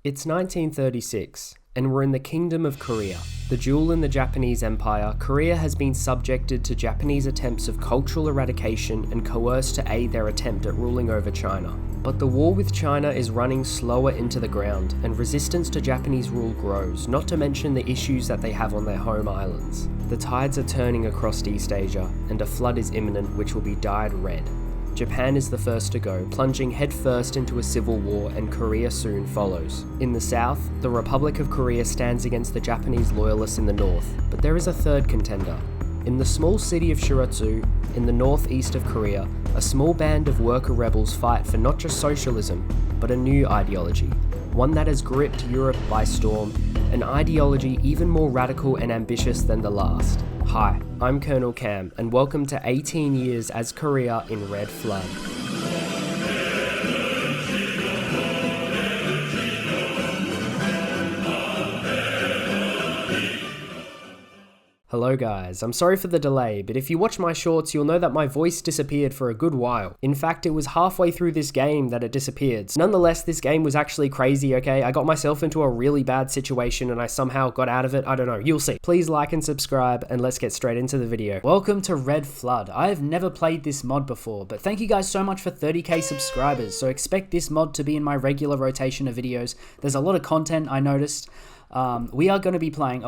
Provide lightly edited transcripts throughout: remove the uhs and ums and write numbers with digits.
It's 1936, and we're in the Kingdom of Korea. The jewel in the Japanese Empire, Korea has been subjected to Japanese attempts of cultural eradication and coerced to aid their attempt at ruling over China. But the war with China is running slower into the ground, and resistance to Japanese rule grows, not to mention the issues that they have on their home islands. The tides are turning across East Asia, and a flood is imminent which will be dyed red. Japan is the first to go, plunging headfirst into a civil war, and Korea soon follows. In the south, the Republic of Korea stands against the Japanese loyalists in the north, but there is a third contender. In the small city of Shiratsu, in the northeast of Korea, a small band of worker rebels fight for not just socialism, but a new ideology, one that has gripped Europe by storm, an ideology even more radical and ambitious than the last. Hi, I'm Colonel Cam, and welcome to 18 years as Korea in Red Flood. Hello guys, I'm sorry for the delay, but if you watch my shorts, you'll know that my voice disappeared for a good while. In fact, it was halfway through this game that it disappeared. Nonetheless, this game was actually crazy, okay? I got myself into a really bad situation and I somehow got out of it. I don't know, you'll see. Please like and subscribe, and let's get straight into the video. Welcome to Red Flood. I have never played this mod before, but thank you guys so much for 30k subscribers, so expect this mod to be in my regular rotation of videos. There's a lot of content, I noticed. We are going to be playing...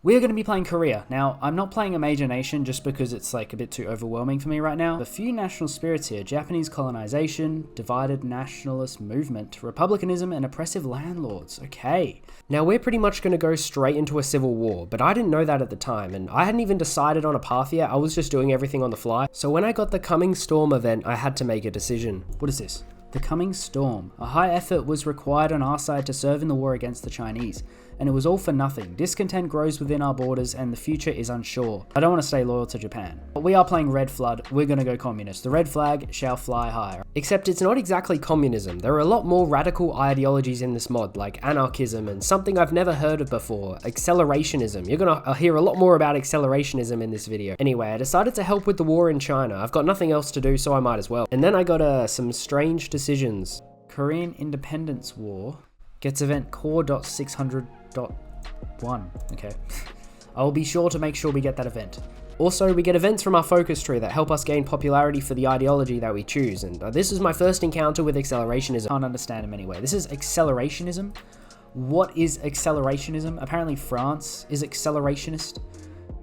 We are going to be playing Korea. Now, I'm not playing a major nation just because it's like a bit too overwhelming for me right now. A few national spirits here: Japanese colonization, divided nationalist movement, republicanism, and oppressive landlords. Okay. Now, we're pretty much going to go straight into a civil war, but I didn't know that at the time, and I hadn't even decided on a path yet. I was just doing everything on the fly. So when I got the Coming Storm event, I had to make a decision. What is this? The Coming Storm. A high effort was required on our side to serve in the war against the Chinese, and it was all for nothing. Discontent grows within our borders and the future is unsure. I don't want to stay loyal to Japan. But we are playing Red Flood. We're going to go communist. The red flag shall fly higher. Except it's not exactly communism. There are a lot more radical ideologies in this mod, like anarchism and something I've never heard of before, accelerationism. You're going to hear a lot more about accelerationism in this video. Anyway, I decided to help with the war in China. I've got nothing else to do, so I might as well. And then I got some strange decisions. Korean Independence War gets event core.600.1. Okay. I will be sure to make sure we get that event. Also, we get events from our focus tree that help us gain popularity for the ideology that we choose, and this is my first encounter with accelerationism. I can't understand him anyway. This is accelerationism? What is accelerationism? Apparently France is accelerationist.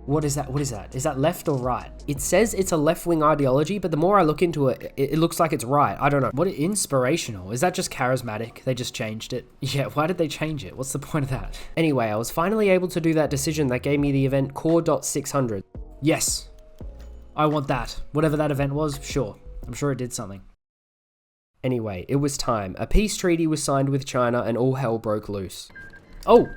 What is that? What is that? Is that left or right? It says it's a left-wing ideology, but the more I look into it, it looks like it's right. I don't know. What inspirational? Is that just charismatic? They just changed it? Yeah, why did they change it? What's the point of that? Anyway, I was finally able to do that decision that gave me the event core.600. Yes. I want that. Whatever that event was, sure. I'm sure it did something. Anyway, it was time. A peace treaty was signed with China and all hell broke loose. Oh!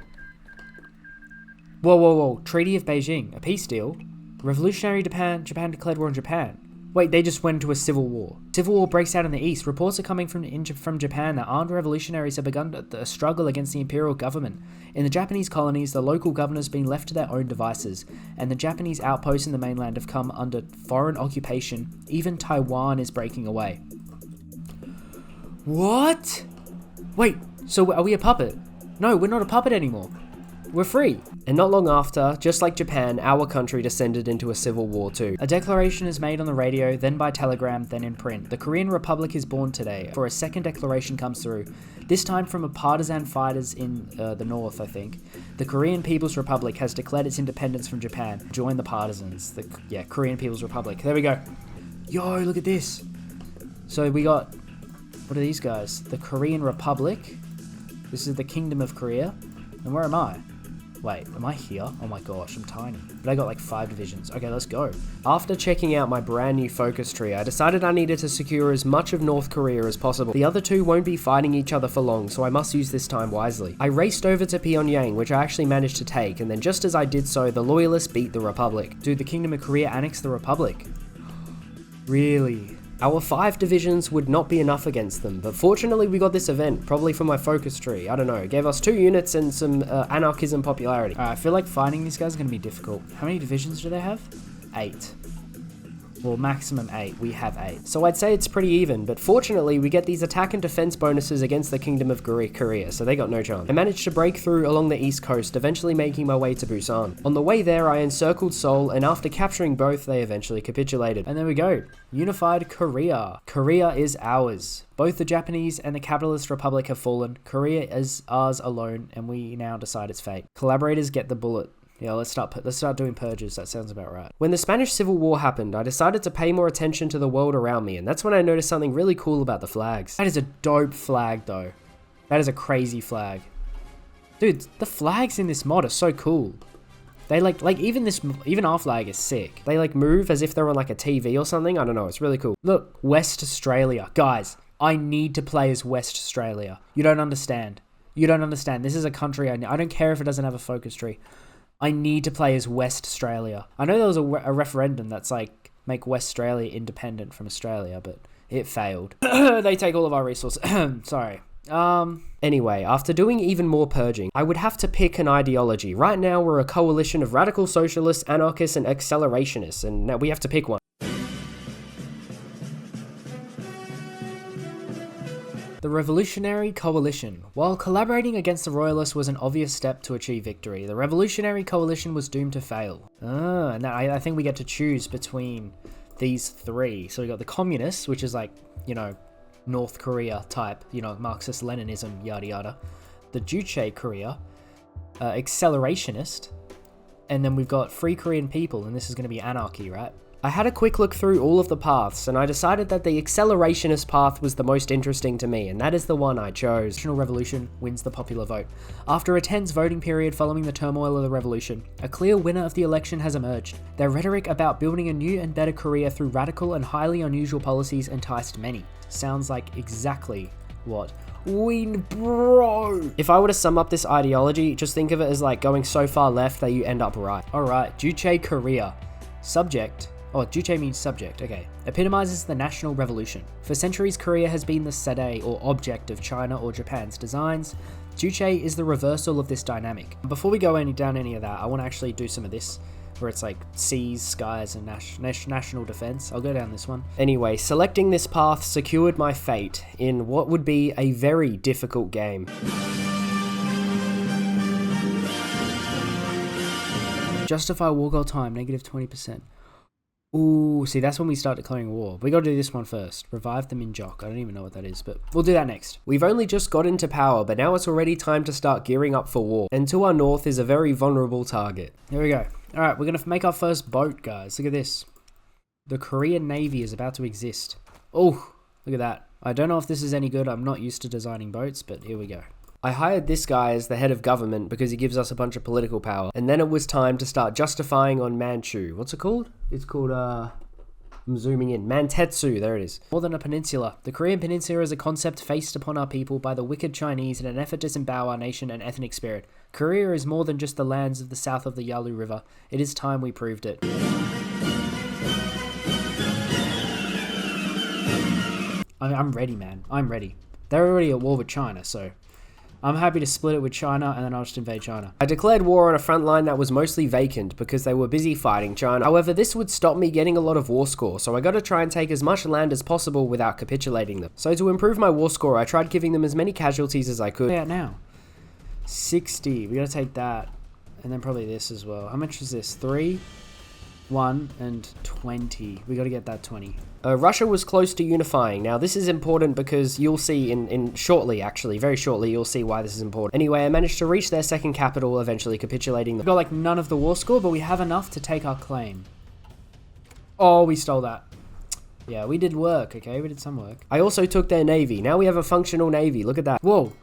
Whoa. Treaty of Beijing. A peace deal? Revolutionary Japan declared war on Japan. Wait, they just went into a civil war. Civil war breaks out in the east. Reports are coming from Japan that armed revolutionaries have begun a struggle against the imperial government. In the Japanese colonies, the local governors have been left to their own devices, and the Japanese outposts in the mainland have come under foreign occupation. Even Taiwan is breaking away. What? Wait, so are we a puppet? No, we're not a puppet anymore. We're free. And not long after, just like Japan, our country descended into a civil war too. A declaration is made on the radio, then by telegram, then in print. The Korean Republic is born today, for a second declaration comes through, this time from a partisan fighters in the north, I think. The Korean People's Republic has declared its independence from Japan. Join the partisans. Korean People's Republic. There we go. Yo, look at this. So we got, what are these guys? The Korean Republic. This is the Kingdom of Korea. And where am I? Wait, am I here? Oh my gosh, I'm tiny. But I got like 5 divisions. Okay, let's go. After checking out my brand new focus tree, I decided I needed to secure as much of North Korea as possible. The other two won't be fighting each other for long, so I must use this time wisely. I raced over to Pyongyang, which I actually managed to take, and then just as I did so, the Loyalists beat the Republic. Dude, the Kingdom of Korea annexed the Republic. Really? Our 5 divisions would not be enough against them, but fortunately we got this event, probably from my focus tree. I don't know, it gave us 2 units and some anarchism popularity. I feel like fighting these guys is going to be difficult. How many divisions do they have? 8. Well, maximum 8. We have 8. So I'd say it's pretty even, but fortunately we get these attack and defense bonuses against the Kingdom of Korea, so they got no chance. I managed to break through along the east coast, eventually making my way to Busan. On the way there, I encircled Seoul, and after capturing both, they eventually capitulated. And there we go. Unified Korea. Korea is ours. Both the Japanese and the capitalist republic have fallen. Korea is ours alone, and we now decide its fate. Collaborators get the bullet. Yeah, let's start doing purges. That sounds about right. When the Spanish Civil War happened, I decided to pay more attention to the world around me, and that's when I noticed something really cool about the flags. That is a dope flag, though. That is a crazy flag. Dude, the flags in this mod are so cool. They even our flag is sick. They move as if they're on a TV or something. I don't know, it's really cool. Look, West Australia. Guys, I need to play as West Australia. You don't understand. This is a country I don't care if it doesn't have a focus tree. I need to play as West Australia. I know there was a referendum that's make West Australia independent from Australia, but it failed. They take all of our resources. Sorry. Anyway, after doing even more purging, I would have to pick an ideology. Right now, we're a coalition of radical socialists, anarchists, and accelerationists, and now we have to pick one. The Revolutionary Coalition. While collaborating against the Royalists was an obvious step to achieve victory, the Revolutionary Coalition was doomed to fail. And I think we get to choose between these three. So we got the Communists, which is North Korea type, Marxist-Leninism, yada yada. The Juche Korea, accelerationist. And then we've got Free Korean People, and this is going to be anarchy, right? I had a quick look through all of the paths, and I decided that the accelerationist path was the most interesting to me, and that is the one I chose. National Revolution wins the popular vote. After a tense voting period following the turmoil of the revolution, a clear winner of the election has emerged. Their rhetoric about building a new and better Korea through radical and highly unusual policies enticed many. Sounds like exactly what bro. If I were to sum up this ideology, just think of it as going so far left that you end up right. Alright, Juche Korea. Subject. Oh, Juche means subject, okay. Epitomizes the national revolution. For centuries, Korea has been the sede, or object, of China or Japan's designs. Juche is the reversal of this dynamic. Before we go down any of that, I want to actually do some of this, where it's seas, skies, and national defense. I'll go down this one. Anyway, selecting this path secured my fate in what would be a very difficult game. Justify war goal time, negative 20%. Ooh, see, that's when we start declaring war. We gotta do this one first. Revive the Minjok. I don't even know what that is, but we'll do that next. We've only just got into power, but now it's already time to start gearing up for war. And to our north is a very vulnerable target. Here we go. Alright, we're gonna make our first boat, guys. Look at this. The Korean Navy is about to exist. Oh, look at that. I don't know if this is any good. I'm not used to designing boats, but here we go. I hired this guy as the head of government because he gives us a bunch of political power. And then it was time to start justifying on Manchu. What's it called? It's called, I'm zooming in. Mantetsu, there it is. More than a peninsula. The Korean peninsula is a concept faced upon our people by the wicked Chinese in an effort to disembowel our nation and ethnic spirit. Korea is more than just the lands of the south of the Yalu River. It is time we proved it. I'm ready, man. I'm ready. They're already at war with China, so I'm happy to split it with China, and then I'll just invade China. I declared war on a front line that was mostly vacant because they were busy fighting China. However, this would stop me getting a lot of war score, so I gotta try and take as much land as possible without capitulating them. So to improve my war score, I tried giving them as many casualties as I could. Yeah, now. 60. We gotta take that, and then probably this as well. How much is this? 3, 1, and 20. We gotta get that 20. Russia was close to unifying. Now, this is important because you'll see in shortly, actually, very shortly, you'll see why this is important. Anyway, I managed to reach their second capital, eventually capitulating them. We got none of the war score, but we have enough to take our claim. Oh, we stole that. Yeah, we did work, okay? We did some work. I also took their navy. Now we have a functional navy. Look at that. Whoa.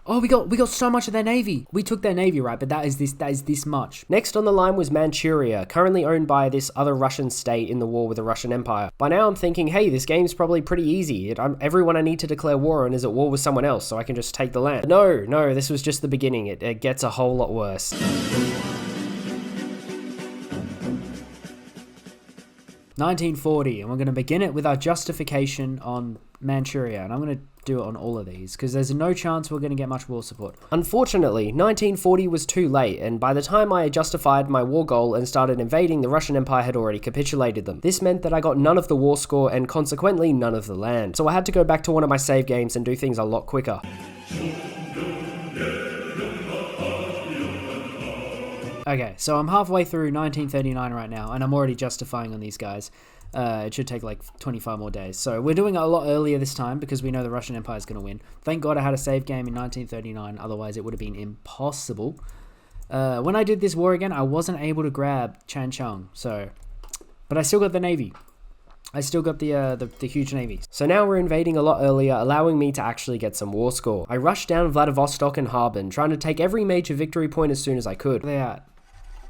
Oh, we got so much of their navy. We took their navy, right? But that is this much. Next on the line was Manchuria, currently owned by this other Russian state in the war with the Russian Empire. By now I'm thinking, hey, this game's probably pretty easy. Everyone I need to declare war on is at war with someone else, so I can just take the land. But no, this was just the beginning. It gets a whole lot worse. 1940, and we're going to begin it with our justification on Manchuria, and I'm going to do it on all of these, because there's no chance we're going to get much war support. Unfortunately, 1940 was too late, and by the time I justified my war goal and started invading, the Russian Empire had already capitulated them. This meant that I got none of the war score and consequently none of the land. So I had to go back to one of my save games and do things a lot quicker. Okay, so I'm halfway through 1939 right now, and I'm already justifying on these guys. It should take like 25 more days. So we're doing it a lot earlier this time because we know the Russian Empire is going to win. Thank God I had a save game in 1939, otherwise it would have been impossible. When I did this war again, I wasn't able to grab Chancheng, but I still got the navy. I still got the huge navy. So now we're invading a lot earlier, allowing me to actually get some war score. I rushed down Vladivostok and Harbin, trying to take every major victory point as soon as I could. They are.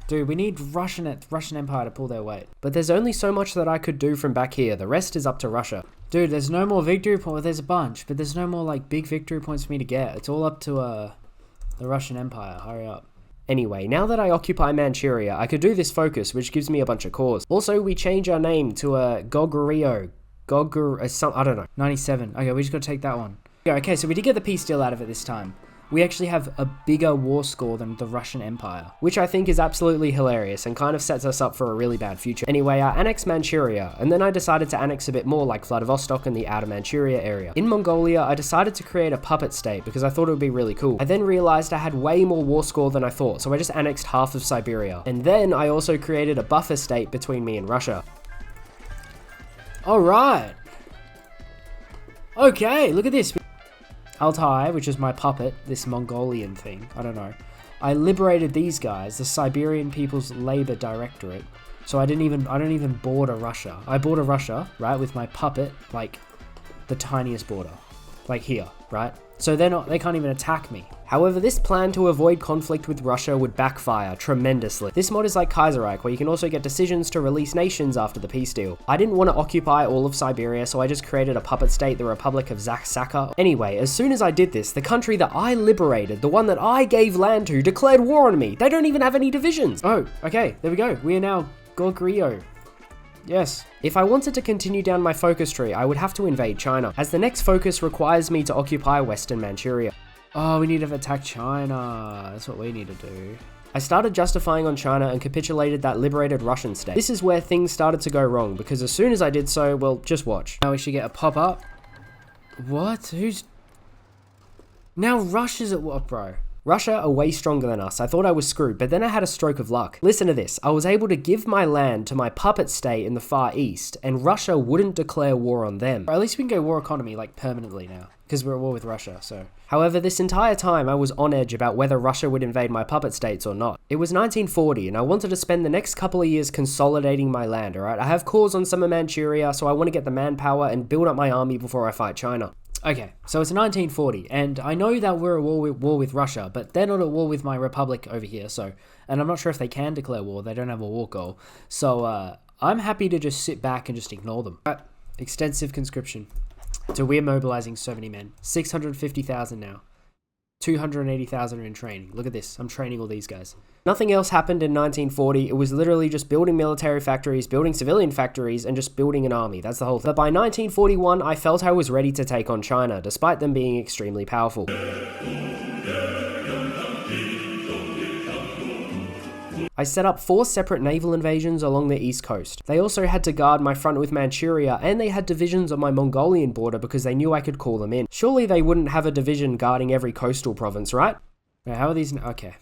Dude, we need Russian Empire to pull their weight. But there's only so much that I could do from back here. The rest is up to Russia. Dude, there's no more victory points. Well, there's a bunch, but there's no more like big victory points for me to get. It's all up to the Russian Empire. Hurry up. Anyway, now that I occupy Manchuria, I could do this focus, which gives me a bunch of cores. Also, we change our name to Goguryeo. I don't know. 97. Okay, we just gotta take that one. Okay, so we did get the peace deal out of it this time. We actually have a bigger war score than the Russian Empire, which I think is absolutely hilarious and kind of sets us up for a really bad future. Anyway, I annexed Manchuria, and then I decided to annex a bit more like Vladivostok and the outer Manchuria area. In Mongolia, I decided to create a puppet state because I thought it would be really cool. I then realized I had way more war score than I thought, so I just annexed half of Siberia. And then I also created a buffer state between me and Russia. Alright. Okay, look at this. Altai, which is my puppet, this Mongolian thing, I don't know. I liberated these guys, the Siberian People's Labor Directorate. So I don't even border Russia. I border Russia, right, with my puppet, like the tiniest border, like here, right? So they can't even attack me. However, this plan to avoid conflict with Russia would backfire tremendously. This mod is like Kaiserreich, where you can also get decisions to release nations after the peace deal. I didn't want to occupy all of Siberia, so I just created a puppet state, the Republic of Zaksaka. Anyway, as soon as I did this, the country that I liberated, the one that I gave land to, declared war on me. They don't even have any divisions. Oh, okay, there we go. We are now Goguryeo. Yes. If I wanted to continue down my focus tree, I would have to invade China, as the next focus requires me to occupy Western Manchuria. Oh, we need to attack China. That's what we need to do. I started justifying on China and capitulated that liberated Russian state. This is where things started to go wrong, because as soon as I did so, well, just watch. Now we should get a pop-up. What? Now Russia's at what, bro? Russia are way stronger than us. I thought I was screwed, but then I had a stroke of luck. Listen to this. I was able to give my land to my puppet state in the Far East, and Russia wouldn't declare war on them. Or at least we can go war economy, like, permanently now, because we're at war with Russia, so. However, this entire time I was on edge about whether Russia would invade my puppet states or not. It was 1940, and I wanted to spend the next couple of years consolidating my land, alright? I have cores on some of Manchuria, so I want to get the manpower and build up my army before I fight China. Okay, so it's 1940, and I know that we're at war with Russia, but they're not at war with my republic over here, so, and I'm not sure if they can declare war, they don't have a war goal, so I'm happy to just sit back and just ignore them. Extensive conscription. So we're mobilizing so many men. 650,000 now. 280,000 are in training. Look at this, I'm training all these guys. Nothing else happened in 1940, it was literally just building military factories, building civilian factories, and just building an army, that's the whole thing. But by 1941, I felt I was ready to take on China, despite them being extremely powerful. I set up 4 separate naval invasions along the east coast. They also had to guard my front with Manchuria, and they had divisions on my Mongolian border because they knew I could call them in. Surely they wouldn't have a division guarding every coastal province, right? Now, how are these? Okay.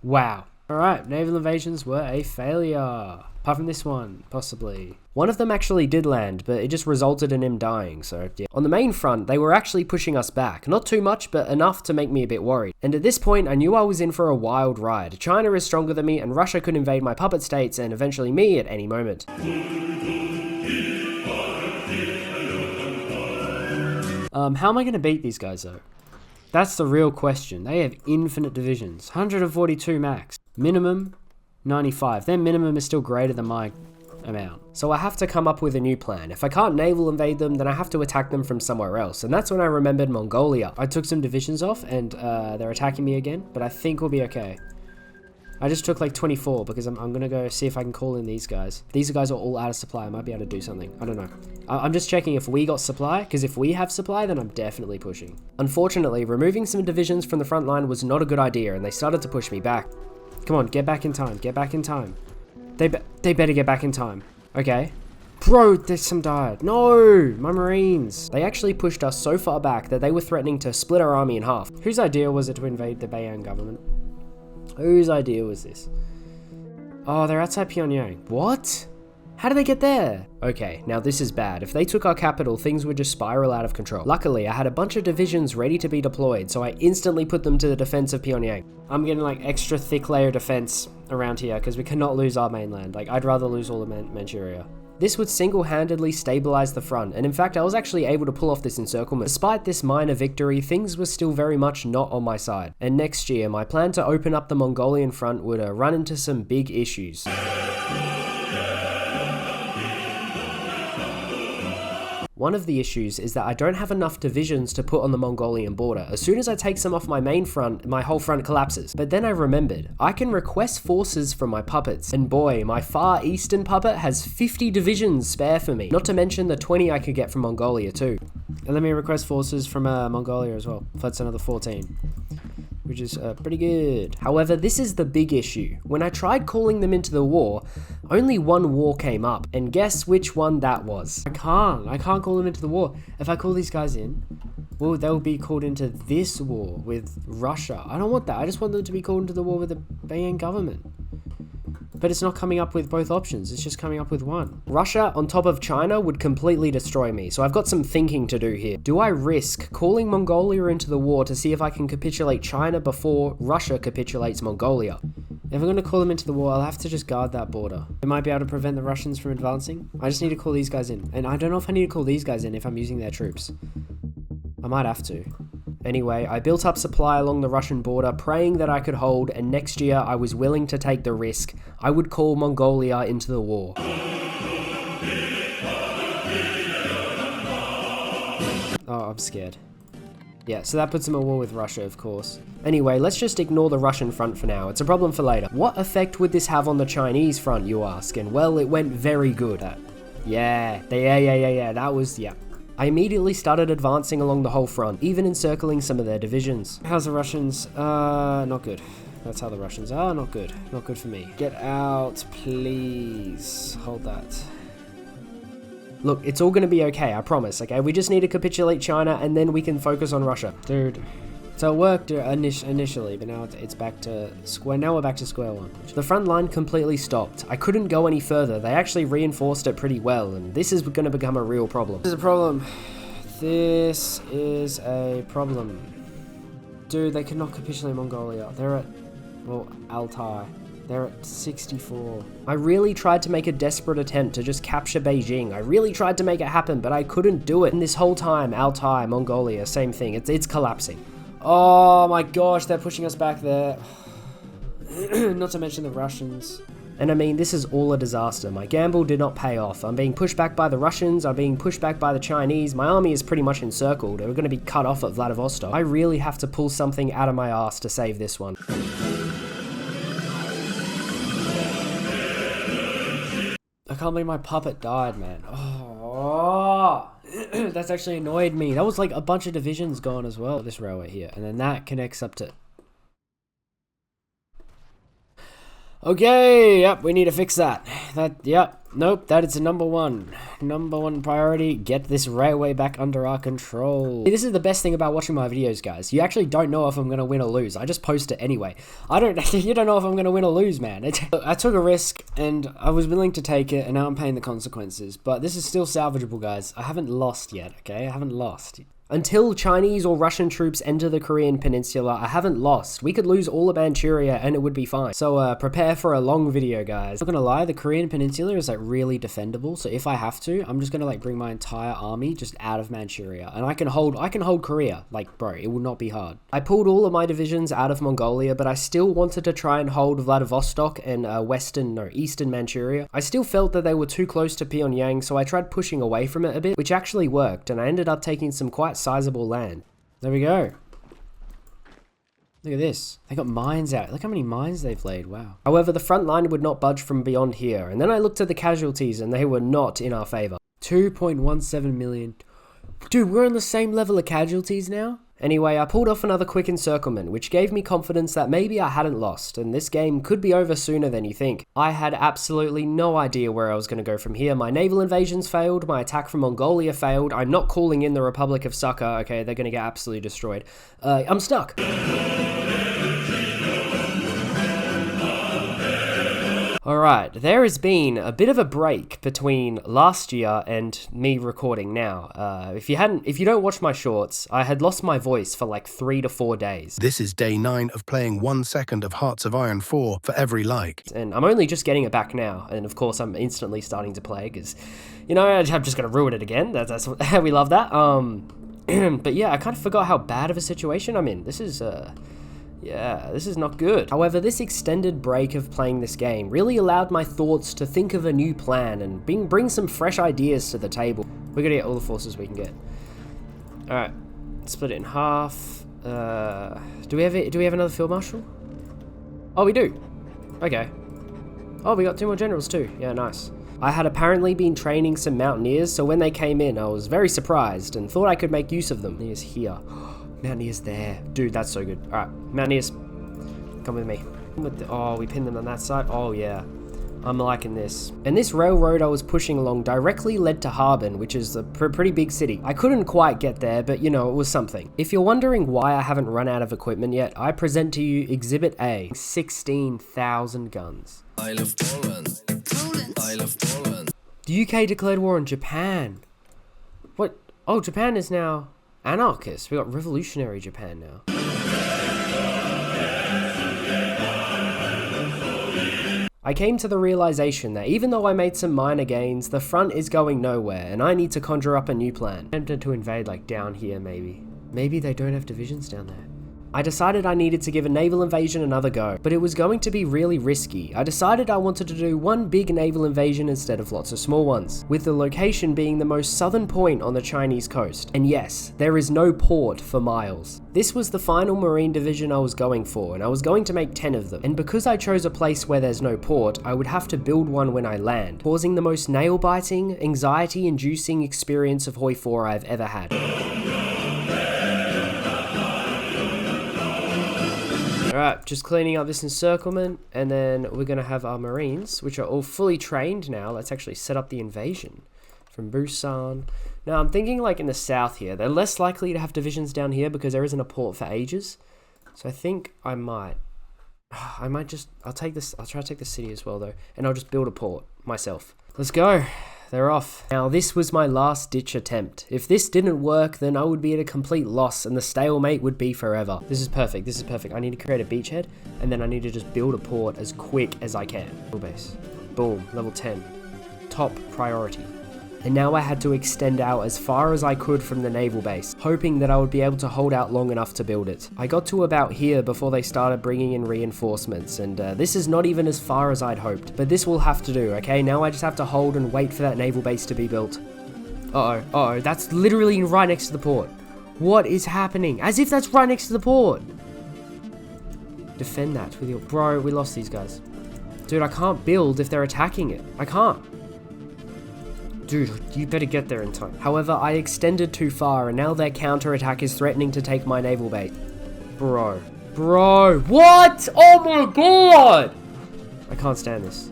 Wow. Alright, naval invasions were a failure. Apart from this one, possibly. One of them actually did land, but it just resulted in him dying, so yeah. On the main front, they were actually pushing us back. Not too much, but enough to make me a bit worried. And at this point, I knew I was in for a wild ride. China is stronger than me, and Russia could invade my puppet states, and eventually me at any moment. How am I going to beat these guys, though? That's the real question. They have infinite divisions. 142 max. Minimum, 95. Their minimum is still greater than my amount. So I have to come up with a new plan. If I can't naval invade them, then I have to attack them from somewhere else. And that's when I remembered Mongolia. I took some divisions off and they're attacking me again, but I think we'll be okay. I just took like 24 because I'm gonna go see if I can call in these guys. These guys are all out of supply. I might be able to do something. I don't know. I'm just checking if we got supply, because if we have supply, then I'm definitely pushing. Unfortunately, removing some divisions from the front line was not a good idea, and they started to push me back. Come on, get back in time. Get back in time. They better get back in time. Okay. Bro, there's some died. No, my Marines. They actually pushed us so far back that they were threatening to split our army in half. Whose idea was it to invade the Beiyang government? Whose idea was this? Oh, they're outside Pyongyang. What? How did they get there? Okay, now this is bad. If they took our capital, things would just spiral out of control. Luckily, I had a bunch of divisions ready to be deployed, so I instantly put them to the defense of Pyongyang. I'm getting like extra thick layer defense around here because we cannot lose our mainland. Like, I'd rather lose all of Manchuria. This would single-handedly stabilize the front, and in fact I was actually able to pull off this encirclement. Despite this minor victory, things were still very much not on my side. And next year, my plan to open up the Mongolian front would run into some big issues. One of the issues is that I don't have enough divisions to put on the Mongolian border. As soon as I take some off my main front, my whole front collapses. But then I remembered, I can request forces from my puppets. And boy, my far eastern puppet has 50 divisions spare for me. Not to mention the 20 I could get from Mongolia too. And let me request forces from Mongolia as well. That's another 14. Which is pretty good. However, this is the big issue. When I tried calling them into the war, only one war came up, and guess which one that was? I can't call them into the war. If I call these guys in, well, they'll be called into this war with Russia. I don't want that. I just want them to be called into the war with the Beiyang government. But it's not coming up with both options, it's just coming up with one. Russia on top of China would completely destroy me, so I've got some thinking to do here. Do I risk calling Mongolia into the war to see if I can capitulate China before Russia capitulates Mongolia? If I'm going to call them into the war, I'll have to just guard that border. It might be able to prevent the Russians from advancing. I just need to call these guys in. And I don't know if I need to call these guys in if I'm using their troops. I might have to. Anyway, I built up supply along the Russian border, praying that I could hold, and next year I was willing to take the risk. I would call Mongolia into the war. Oh, I'm scared. Yeah, so that puts him at war with Russia, of course. Anyway, let's just ignore the Russian front for now. It's a problem for later. What effect would this have on the Chinese front, you ask? And well, it went very good. Yeah, that was, yeah. I immediately started advancing along the whole front, even encircling some of their divisions. How's the Russians? Not good. That's how the Russians are, not good. Not good for me. Get out, please. Hold that. Look, it's all gonna be okay, I promise, okay? We just need to capitulate China, and then we can focus on Russia. Dude. So it worked initially, but now it's back to square. Now we're back to square one. The front line completely stopped. I couldn't go any further. They actually reinforced it pretty well, and this is going to become a real problem. This is a problem. This is a problem. Dude, they cannot capitulate Mongolia. They're at, well, Altai. They're at 64. I really tried to make a desperate attempt to just capture Beijing. I really tried to make it happen, but I couldn't do it. And this whole time, Altai, Mongolia, same thing. It's collapsing. Oh my gosh, they're pushing us back there. Not to mention the Russians. And I mean, this is all a disaster. My gamble did not pay off. I'm being pushed back by the Russians, I'm being pushed back by the Chinese, my army is pretty much encircled. We're going to be cut off at Vladivostok. I really have to pull something out of my ass to save this one. I can't believe my puppet died, man. Oh. That's actually annoyed me. That was like a bunch of divisions gone as well. This railway here. And then that connects up to... Okay, yep, we need to fix that. Nope, that is a number one priority. Get this railway back under our control. This is the best thing about watching my videos, guys. You actually don't know if I'm gonna win or lose. I just post it anyway. You don't know if I'm gonna win or lose, man. I took a risk and I was willing to take it, and now I'm paying the consequences. But this is still salvageable, guys. I haven't lost yet, okay? I haven't lost. Until Chinese or Russian troops enter the Korean peninsula, I haven't lost. We could lose all of Manchuria and it would be fine. So prepare for a long video, guys. Not gonna lie, the Korean peninsula is like really defendable. So if I have to, I'm just gonna like bring my entire army just out of Manchuria. And I can hold Korea. Like, bro, it will not be hard. I pulled all of my divisions out of Mongolia, but I still wanted to try and hold Vladivostok and eastern Manchuria. I still felt that they were too close to Pyongyang, so I tried pushing away from it a bit, which actually worked, and I ended up taking some quite sizable land. There we go. Look at this. They got mines out. Look how many mines they've laid. Wow. However, the front line would not budge from beyond here, and then I looked at the casualties and they were not in our favour. 2.17 million. Dude, we're on the same level of casualties now? Anyway, I pulled off another quick encirclement, which gave me confidence that maybe I hadn't lost, and this game could be over sooner than you think. I had absolutely no idea where I was going to go from here. My naval invasions failed, my attack from Mongolia failed, I'm not calling in the Republic of Sakha, okay, they're going to get absolutely destroyed. I'm stuck. Alright, there has been a bit of a break between last year and me recording now. If you don't watch my shorts, I had lost my voice for like 3 to 4 days. This is day 9 of playing 1 second of Hearts of Iron 4 for every like. And I'm only just getting it back now, and of course I'm instantly starting to play, because, you know, I'm just going to ruin it again. That's we love that. But yeah, I kind of forgot how bad of a situation I'm in. This is not good. However, this extended break of playing this game really allowed my thoughts to think of a new plan and bring some fresh ideas to the table. We're gonna get all the forces we can get. Alright, split it in half. Do we have another field marshal? Oh, we do. Okay. Oh, we got 2 more generals too. Yeah, nice. I had apparently been training some mountaineers, so when they came in, I was very surprised and thought I could make use of them. Mountaineers here. Mountaineers there. Dude, that's so good. Alright, Mountaineers, come with me. Oh, we pinned them on that side. Oh, yeah. I'm liking this. And this railroad I was pushing along directly led to Harbin, which is a pretty big city. I couldn't quite get there, but you know, it was something. If you're wondering why I haven't run out of equipment yet, I present to you Exhibit A. 16,000 guns. I love Poland. I love Poland. The UK declared war on Japan. What? Oh, Japan is now anarchist. We got revolutionary Japan now. I came to the realization that even though I made some minor gains, the front is going nowhere and I need to conjure up a new plan. I'm tempted to invade like down here maybe. Maybe they don't have divisions down there. I decided I needed to give a naval invasion another go, but it was going to be really risky. I decided I wanted to do one big naval invasion instead of lots of small ones, with the location being the most southern point on the Chinese coast. And yes, there is no port for miles. This was the final marine division I was going for, and I was going to make 10 of them. And because I chose a place where there's no port, I would have to build one when I land, causing the most nail-biting, anxiety-inducing experience of Hoi 4 I've ever had. Alright, just cleaning up this encirclement, and then we're going to have our marines, which are all fully trained now. Let's actually set up the invasion from Busan. Now, I'm thinking like in the south here, they're less likely to have divisions down here because there isn't a port for ages. So I think I might just, I'll try to take the city as well though, and I'll just build a port myself. Let's go. They're off. Now, this was my last ditch attempt. If this didn't work, then I would be at a complete loss and the stalemate would be forever. This is perfect. This is perfect. I need to create a beachhead and then I need to just build a port as quick as I can. Full base. Boom. Level 10. Top priority. And now I had to extend out as far as I could from the naval base, hoping that I would be able to hold out long enough to build it. I got to about here before they started bringing in reinforcements, and this is not even as far as I'd hoped. But this will have to do, okay? Now I just have to hold and wait for that naval base to be built. Uh-oh, that's literally right next to the port. What is happening? As if that's right next to the port! Defend that with your... Bro, we lost these guys. Dude, I can't build if they're attacking it. I can't. Dude, you better get there in time. However, I extended too far and now their counterattack is threatening to take my naval base. Bro, what? Oh my god! I can't stand this.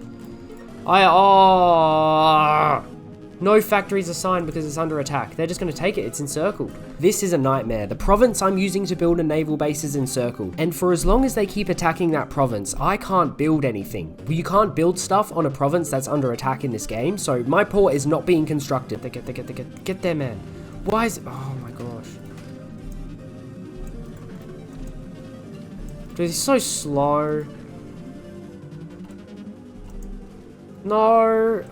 No factories assigned because it's under attack. They're just going to take it. It's encircled. This is a nightmare. The province I'm using to build a naval base is encircled. And for as long as they keep attacking that province, I can't build anything. You can't build stuff on a province that's under attack in this game. So my port is not being constructed. Get there, man. Why is... Oh my gosh. Dude, it's so slow. No...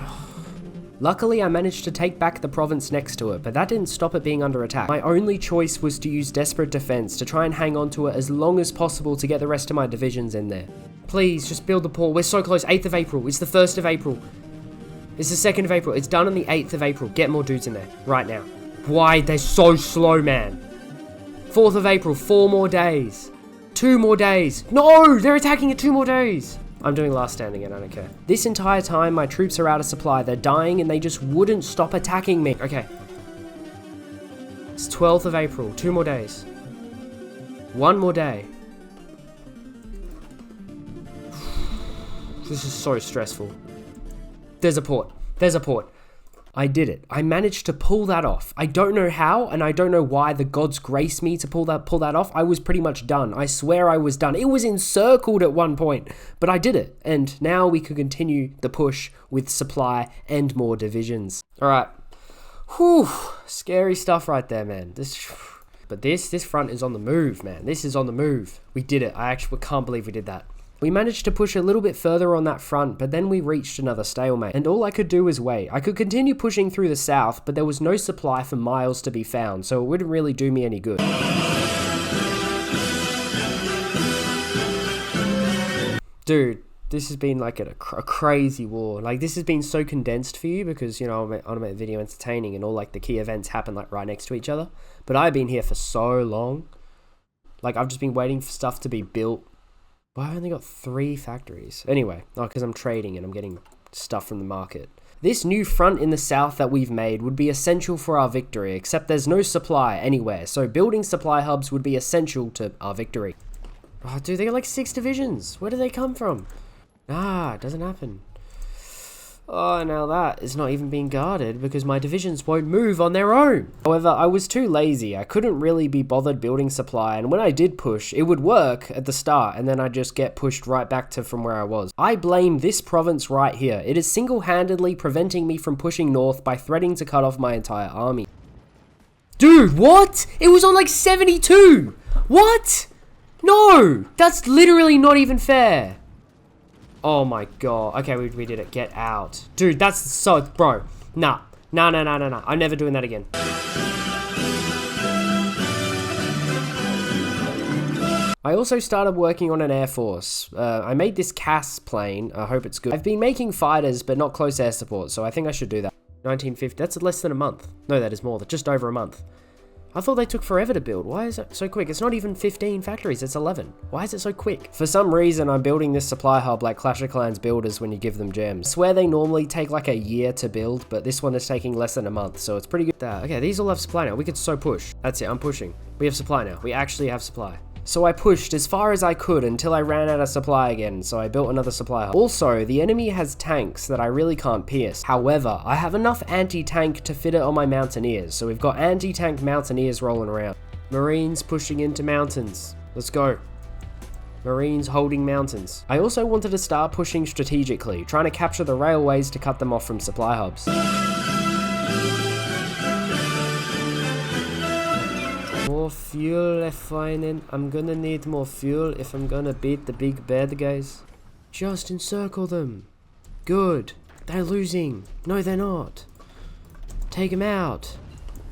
Luckily, I managed to take back the province next to it, but that didn't stop it being under attack. My only choice was to use desperate defense to try and hang on to it as long as possible to get the rest of my divisions in there. Please, just build the port. We're so close. 8th of April. It's the 1st of April. It's the 2nd of April. It's done on the 8th of April. Get more dudes in there right now. Why? They're so slow, man. 4th of April. 4 more days. 2 more days. No, they're attacking in 2 more days. I'm doing last stand again, I don't care. This entire time, my troops are out of supply. They're dying and they just wouldn't stop attacking me. Okay. It's 12th of April, 2 more days. 1 more day. This is so stressful. There's a port. There's a port. I did it. I managed to pull that off. I don't know how, and I don't know why the gods graced me to pull that off. I was pretty much done. I swear I was done. It was encircled at one point, but I did it. And now we can continue the push with supply and more divisions. All right. Whew. Scary stuff right there, man. This front is on the move, man. This is on the move. We did it. I actually can't believe we did that. We managed to push a little bit further on that front, but then we reached another stalemate, and all I could do was wait. I could continue pushing through the south, but there was no supply for miles to be found, so it wouldn't really do me any good. Dude, this has been like a crazy war. Like, this has been so condensed for you because, you know, I want to make the video entertaining and all like the key events happen like right next to each other. But I've been here for so long. Like, I've just been waiting for stuff to be built. Well, I've only got 3 factories. Anyway, because I'm trading and I'm getting stuff from the market. This new front in the south that we've made would be essential for our victory, except there's no supply anywhere, so building supply hubs would be essential to our victory. Oh, dude, they got like 6 divisions. Where do they come from? Ah, it doesn't happen. Oh, now that is not even being guarded because my divisions won't move on their own. However, I was too lazy. I couldn't really be bothered building supply, and when I did push, it would work at the start, and then I'd just get pushed right back to from where I was. I blame this province right here. It is single-handedly preventing me from pushing north by threatening to cut off my entire army. Dude, what? It was on like 72! What? No! That's literally not even fair. Oh my god. Okay, we did it. Get out. Dude, that's so... Bro. Nah. Nah. I'm never doing that again. I also started working on an air force. I made this CAS plane. I hope it's good. I've been making fighters, but not close air support, so I think I should do that. 1950. That's less than a month. No, that is more. Just over a month. I thought they took forever to build. Why is it so quick? It's not even 15 factories, it's 11. Why is it so quick? For some reason, I'm building this supply hub like Clash of Clans builders when you give them gems. I swear they normally take like a year to build, but this one is taking less than a month, so it's pretty good. Okay, these all have supply now. We could so push. That's it, I'm pushing. We have supply now. We actually have supply. So I pushed as far as I could until I ran out of supply again, so I built another supply hub. Also, the enemy has tanks that I really can't pierce. However, I have enough anti-tank to fit it on my mountaineers, so we've got anti-tank mountaineers rolling around. Marines pushing into mountains. Let's go. Marines holding mountains. I also wanted to start pushing strategically, trying to capture the railways to cut them off from supply hubs. More fuel, refining. I'm gonna need more fuel if I'm gonna beat the big bad guys. Just encircle them. Good. They're losing. No, they're not. Take them out.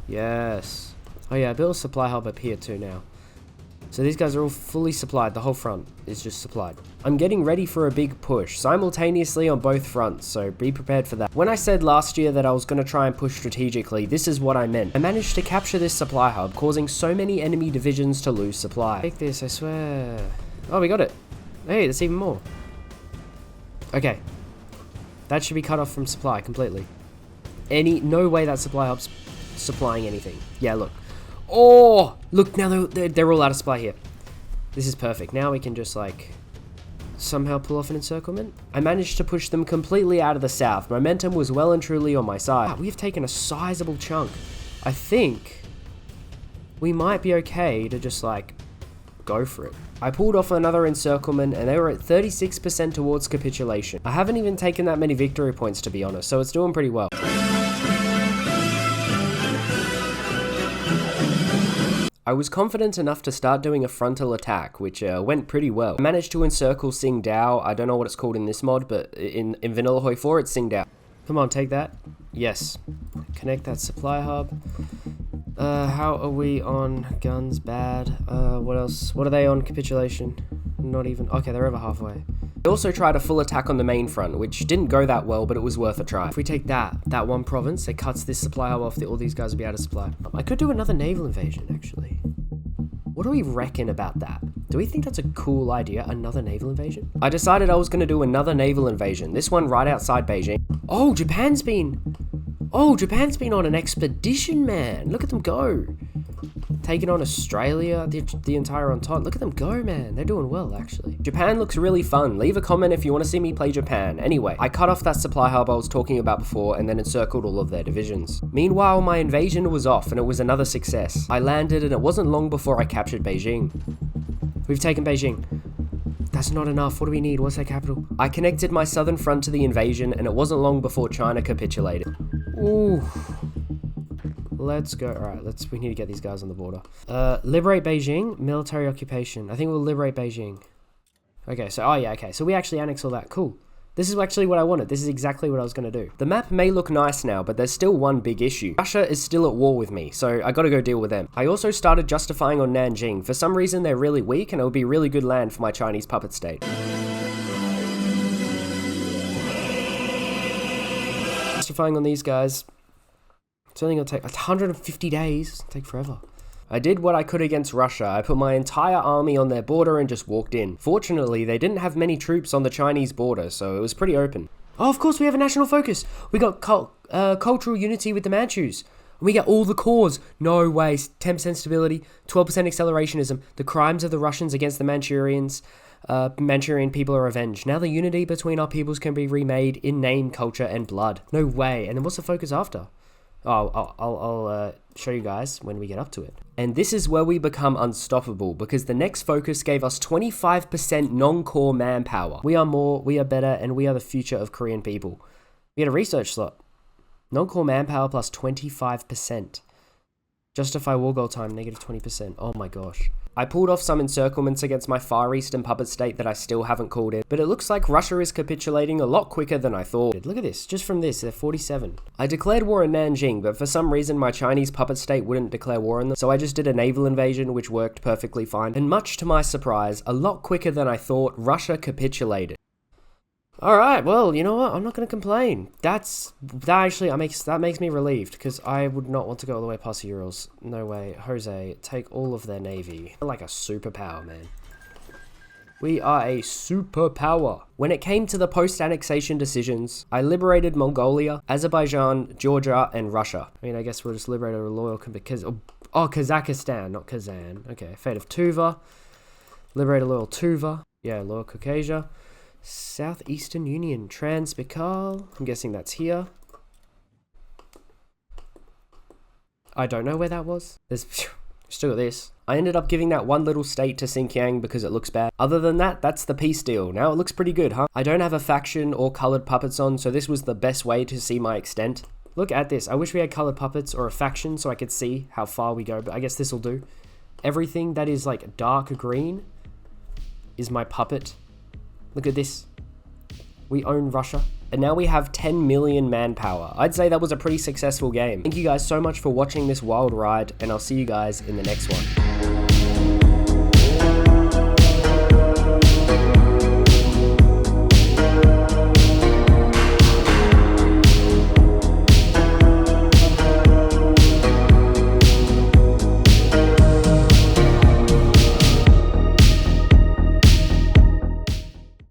Yes. Oh yeah, I built a supply hub up here too now. So these guys are all fully supplied. The whole front is just supplied. I'm getting ready for a big push simultaneously on both fronts, so be prepared for that. When I said last year that I was going to try and push strategically, this is what I meant. I managed to capture this supply hub, causing so many enemy divisions to lose supply. Take this, I swear. Oh, we got it. Hey, there's even more. Okay. That should be cut off from supply completely. No way that supply hub's supplying anything. Yeah, look. Oh, look, now they're all out of supply here. This is perfect. Now we can just, like, somehow pull off an encirclement. I managed to push them completely out of the south. Momentum was well and truly on my side. Wow, we've taken a sizable chunk. I think we might be okay to just, like, go for it. I pulled off another encirclement, and they were at 36% towards capitulation. I haven't even taken that many victory points, to be honest, so it's doing pretty well. I was confident enough to start doing a frontal attack, which went pretty well. I managed to encircle Tsingtao. I don't know what it's called in this mod, but in Vanilla Hoi 4, it's Tsingtao. Come on, take that. Yes. Connect that supply hub. How are we on guns? Bad. What else? What are they on capitulation? Not even. Okay, they're over halfway. I also tried a full attack on the main front, which didn't go that well, but it was worth a try. If we take that one province, it cuts this supply hub off, all these guys will be out of supply. I could do another naval invasion, actually. What do we reckon about that? Do we think that's a cool idea? Another naval invasion? I decided I was going to do another naval invasion. This one right outside Beijing. Oh, Japan's been on an expedition, man. Look at them go. Taking on Australia, the entire entente. Look at them go, man. They're doing well, actually. Japan looks really fun. Leave a comment if you want to see me play Japan. Anyway, I cut off that supply hub I was talking about before and then encircled all of their divisions. Meanwhile, my invasion was off and it was another success. I landed and it wasn't long before I captured Beijing. We've taken Beijing. That's not enough. What do we need? What's their capital? I connected my southern front to the invasion and it wasn't long before China capitulated. Ooh. Let's go. Alright, we need to get these guys on the border. Liberate Beijing. Military occupation. I think we'll liberate Beijing. Okay, so, okay. So we actually annex all that. Cool. This is actually what I wanted. This is exactly what I was going to do. The map may look nice now, but there's still one big issue. Russia is still at war with me, so I gotta go deal with them. I also started justifying on Nanjing. For some reason, they're really weak, and it would be really good land for my Chinese puppet state. Justifying on these guys. It's only gonna take 150 days. It'll take forever. I did what I could against Russia. I put my entire army on their border and just walked in. Fortunately, they didn't have many troops on the Chinese border, so it was pretty open. Oh, of course, we have a national focus. We got cultural unity with the Manchus. We get all the cores. No way. 10% stability, 12% accelerationism. The crimes of the Russians against the Manchurians. Manchurian people are avenged. Now the unity between our peoples can be remade in name, culture, and blood. No way. And then what's the focus after? Oh, I'll show you guys when we get up to it. And this is where we become unstoppable, because the next focus gave us 25% non-core manpower. We are more, we are better, and we are the future of Korean people. We had a research slot. Non-core manpower plus 25%. Justify war goal time, negative 20%. Oh my gosh. I pulled off some encirclements against my Far Eastern puppet state that I still haven't called in, but it looks like Russia is capitulating a lot quicker than I thought. Look at this, just from this, they're 47. I declared war in Nanjing, but for some reason my Chinese puppet state wouldn't declare war on them, so I just did a naval invasion which worked perfectly fine, and much to my surprise, a lot quicker than I thought, Russia capitulated. Alright, well, you know what? I'm not going to complain. That makes me relieved, because I would not want to go all the way past the Urals. No way. Jose, take all of their navy. We're like a superpower, man. We are a superpower. When it came to the post-annexation decisions, I liberated Mongolia, Azerbaijan, Georgia, and Russia. I mean, I guess we'll just liberate a loyal... Kazakhstan, not Kazan. Okay, fate of Tuva. Liberate a loyal Tuva. Yeah, loyal Caucasia. Southeastern Union, Transbaikal. I'm guessing that's here. I don't know where that was. There's still got this. I ended up giving that one little state to Xinjiang because it looks bad. Other than that, that's the peace deal. Now it looks pretty good, huh? I don't have a faction or colored puppets on, so this was the best way to see my extent. Look at this. I wish we had colored puppets or a faction so I could see how far we go, but I guess this will do. Everything that is like dark green is my puppet. Look at this. We own Russia. And now we have 10 million manpower. I'd say that was a pretty successful game. Thank you guys so much for watching this wild ride, and I'll see you guys in the next one.